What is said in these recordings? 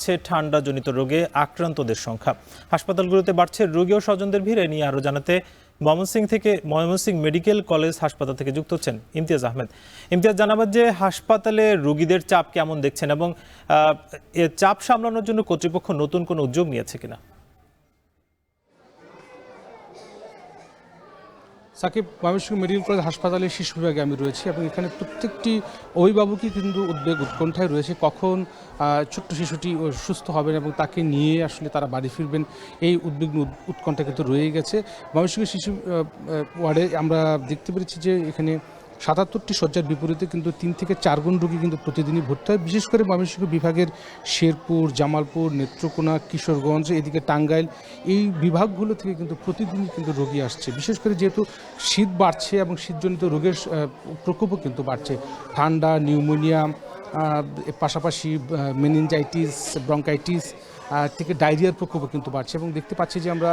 বাড়ছে ঠান্ডাজনিত রোগে আক্রান্তদের সংখ্যা। হাসপাতালগুলোতে বাড়ছে রোগী ও স্বজনদের ভিড়। নিয়ে আরও জানাতে ময়মনসিংহ মেডিকেল কলেজ হাসপাতাল থেকে যুক্ত হচ্ছেন ইমতিয়াজ আহমেদ। ইমতিয়াজ, জানাবেন যে হাসপাতালে রোগীদের চাপ কেমন দেখছেন এবং চাপ সামলানোর জন্য কর্তৃপক্ষ নতুন কোনো উদ্যোগ নিয়েছে কিনা? সাকিব, ময়মনসিংহ মেডিকেল কলেজ হাসপাতালের শিশু বিভাগে আমি রয়েছি এবং এখানে প্রত্যেকটি অভিভাবকই কিন্তু উদ্বেগ উৎকণ্ঠায় রয়েছে কখন ছোট্ট শিশুটি সুস্থ হবেন এবং তাকে নিয়ে আসলে তারা বাড়ি ফিরবেন। এই উদ্বিগ্ন উৎকণ্ঠা কিন্তু রয়ে গেছে। ময়মনসিংহ শিশু ওয়ার্ডে আমরা দেখতে পেরেছি যে এখানে ৭৭টি শয্যার বিপরীতে কিন্তু ৩ থেকে ৪ গুণ রোগী কিন্তু প্রতিদিনই ভর্তি হয়। বিশেষ করে ময়মনসিংহ বিভাগের শেরপুর, জামালপুর, নেত্রকোনা, কিশোরগঞ্জ, এদিকে টাঙ্গাইল, এই বিভাগগুলো থেকে কিন্তু প্রতিদিনই কিন্তু রোগী আসছে। বিশেষ করে যেহেতু শীত বাড়ছে এবং শীতজনিত রোগের প্রকোপও কিন্তু বাড়ছে। ঠান্ডা, নিউমোনিয়া, পাশাপাশি মেনিনজাইটিস, ব্রঙ্কাইটিস থেকে ডায়রিয়ার প্রকোপও কিন্তু বাড়ছে এবং দেখতে পাচ্ছি যে আমরা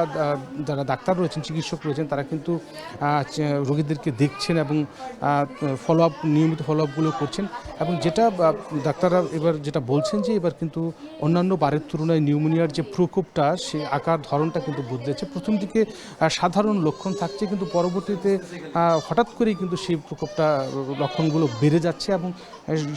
যারা ডাক্তার রয়েছেন, চিকিৎসক রয়েছেন, তারা কিন্তু রোগীদেরকে দেখছেন এবং নিয়মিত ফলো আপগুলো করছেন এবং যেটা ডাক্তাররা এবার যেটা বলছেন যে এবার কিন্তু অন্যান্য বারের তুলনায় নিউমোনিয়ার যে প্রকোপটা, সে আকার ধরনটা কিন্তু বদলেছে। প্রথম দিকে সাধারণ লক্ষণ থাকছে, কিন্তু পরবর্তীতে হঠাৎ করেই কিন্তু সেই প্রকোপটা লক্ষণগুলো বেড়ে যাচ্ছে এবং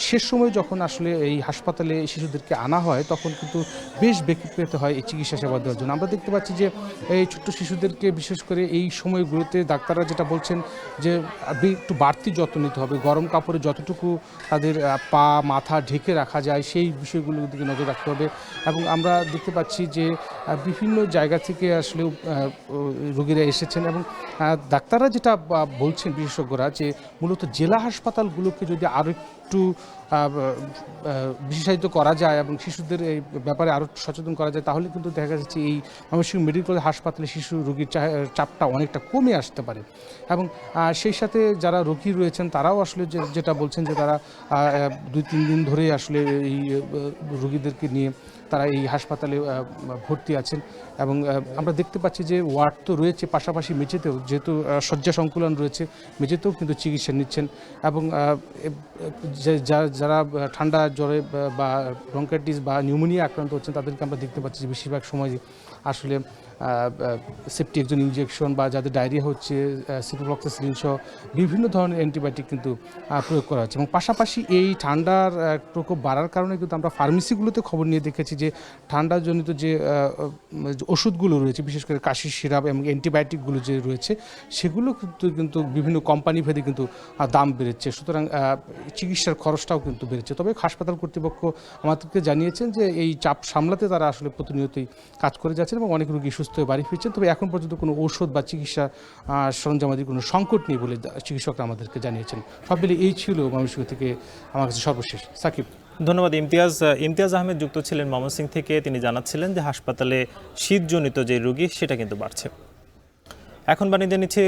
শেষ সময় যখন আসলে এই হাসপাতালে শিশুদেরকে আনা হয় তখন কিন্তু বেশ বেগ পেতে হয় এই চিকিৎসা সেবা দেওয়ার জন্য। আমরা দেখতে পাচ্ছি যে এই ছোট্ট শিশুদেরকে বিশেষ করে এই সময়গুলোতে ডাক্তাররা যেটা বলছেন যে একটু বাড়তি যত্ন নিতে হবে। গরম কাপড়ে যতটুকু তাদের পা মাথা ঢেকে রাখা যায় সেই বিষয়গুলোর দিকে নজর রাখতে হবে এবং আমরা দেখতে পাচ্ছি যে বিভিন্ন জায়গা থেকে আসলে রোগীরা এসেছেন এবং ডাক্তাররা যেটা বলছেন বিশেষজ্ঞরা যে মূলত জেলা হাসপাতালগুলোকে যদি আরও একটু বিশেষায়িত করা যায় এবং শিশুদের এই ব্যাপারে আরও সচেতন করা যায় তাহলে কিন্তু দেখা যাচ্ছে এই ময়মনসিংহ মেডিকেল কলেজ হাসপাতালে শিশু রোগীর চাপটা অনেকটা কমে আসতে পারে এবং সেই সাথে যারা রোগী রয়েছেন তারাও আসলে যেটা বলছেন যে তারা 2-3 দিন ধরে আসলে এই রোগীদেরকে নিয়ে তারা এই হাসপাতালে ভর্তি আছেন এবং আমরা দেখতে পাচ্ছি যে ওয়ার্ড তো রয়েছে, পাশাপাশি মেঝেতেও যেহেতু শয্যা সংকুলন রয়েছে, মেঝেতেও কিন্তু চিকিৎসা নিচ্ছেন এবং যারা ঠান্ডা জ্বরে বা ব্রঙ্কাইটিস বা নিউমোনিয়া আক্রান্ত হচ্ছেন তাদেরকে আমরা দেখতে পাচ্ছি যে বেশিরভাগ সময় আসলে সেপ্টিএক্সন ইনজেকশন বা যাদের ডায়রিয়া হচ্ছে সিপ্রোফ্লক্সাসিলিন সহ বিভিন্ন ধরনের অ্যান্টিবায়োটিক কিন্তু প্রয়োগ করা হচ্ছে এবং পাশাপাশি এই ঠান্ডার প্রকোপ বাড়ার কারণে কিন্তু আমরা ফার্মেসিগুলোতে খবর নিয়ে দেখেছি যে ঠান্ডাজনিত যে ওষুধগুলো রয়েছে, বিশেষ করে কাশির সিরাপ এবং অ্যান্টিবায়োটিকগুলো যে রয়েছে সেগুলো কিন্তু বিভিন্ন কোম্পানি ভেদে কিন্তু দাম বেড়েছে। সুতরাং চিকিৎসার খরচটাও কিন্তু বেড়েছে। তবে হাসপাতাল কর্তৃপক্ষ আমাদেরকে জানিয়েছেন যে এই চাপ সামলাতে তারা আসলে প্রতিনিয়তই কাজ করে যাচ্ছেন এবং অনেক রোগী সুস্থ হয়ে বাড়ি ফিরছেন। তবে এখন পর্যন্ত কোনো ঔষধ বা চিকিৎসা সরঞ্জামাদির কোনো সংকট নেই বলে চিকিৎসকরা আমাদেরকে জানিয়েছেন। সব মিলে এই ছিল ময়মনসিংহ থেকে আমার কাছে সর্বশেষ। সাকিব, ধন্যবাদ। ইমতিয়াজ আহমেদ যুক্ত ছিলেন ময়মনসিংহ থেকে। তিনি জানাচ্ছিলেন যে হাসপাতালে শীতজনিত যে রোগী সেটা কিন্তু বাড়ছে। এখন বাণিজ্য নিচ্ছে